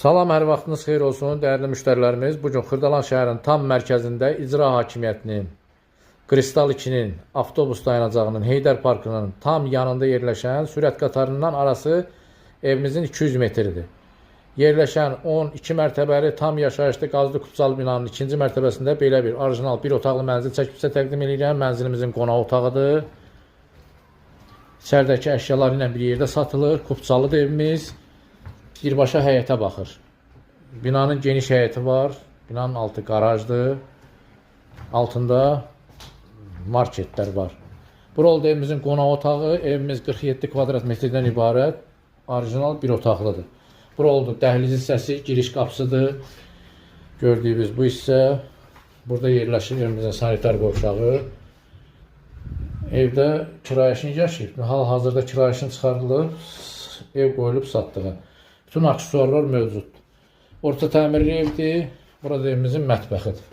Salam, hər vaxtınız xeyir olsun, dəyərli müştərilərimiz. Bugün Xırdalan şəhərinin tam mərkəzində İcra Hakimiyyətinin, Kristal 2-nin, avtobus dayanacağının, Heydər Parkının tam yanında yerləşən sürət qatarından arası evimizin 200 metridir. Yerləşən 12 mərtəbəli tam yaşayışlı qazlı kupçalı binanın ikinci mərtəbəsində belə bir orijinal bir otaqlı mənzil çəkib sizə təqdim edirəm. Mənzilimizin qonaq otağıdır. İçəridəki əşyalar ilə bir yerdə satılır. Kupçalıdır evimiz. Birbaşa həyətə baxır. Binanın geniş həyəti var. Binanın altı qarajdır. Altında marketlər var. Bura oldu evimizin qonaq otağı. Evimiz 47 kvadrat metrdən ibarət orijinal bir otaqlıdır. Bura oldu dəhliz hissəsi, giriş qapısıdır. Gördüyünüz bu hissə. Burada yerləşir evimizin sanitar qovşağı. Evdə kirayəşin yaşayıb. Hal-hazırda kirayəşin çıxarılıb, ev qoyulub satdığı. Bütün aksesuarlar mövcuddur. Orta təmirli evdir. Burada evimizin mətbəxidir.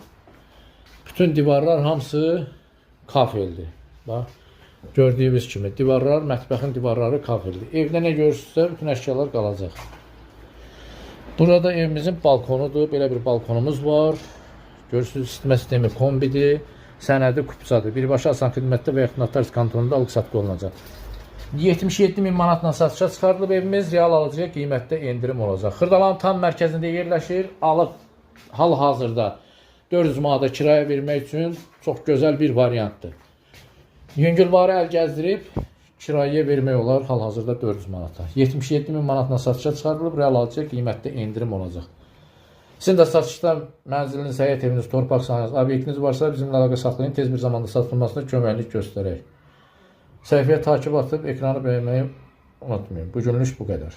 Bütün divarlar hamısı kafeldir. Bax, gördüyünüz kimi divarlar, mətbəxin divarları kafeldir. Evdə nə görürsünüzsə bütün əşyalar qalacaq. Burada evimizin balkonudur. Belə bir balkonumuz var. Görürsünüz, isitmə sistemi kombidir. Sənədi kupçadır. Birbaşa asan xidmətdə və yaxud notaris kontorunda alıq-satqı olunacaq. 77.000 manatla satışa çıxarılıb evimiz. Real alıcıya qiymətdə endirim olacaq. Xırdalanın tam mərkəzində yerləşir. Alıb hal-hazırda 400 manata kiraya vermək üçün çox gözəl bir variantdır. Yüngülvarı əl gəzdirib kiraya vermək olar hal-hazırda 400 manata. 77.000 manatla satışa çıxarılıb. Real alıcıya qiymətdə endirim olacaq. Sizin də satışda mənziliniz, həyət eviniz, torpaq sahəniz, obyektiniz varsa bizimlə əlaqə saxlayın. Tez bir zamanda satılmasına köməklik göstərək. Səhifəyə takip atıb ekranı bəyənməyi unutmayın. Bugünlük bu qədər.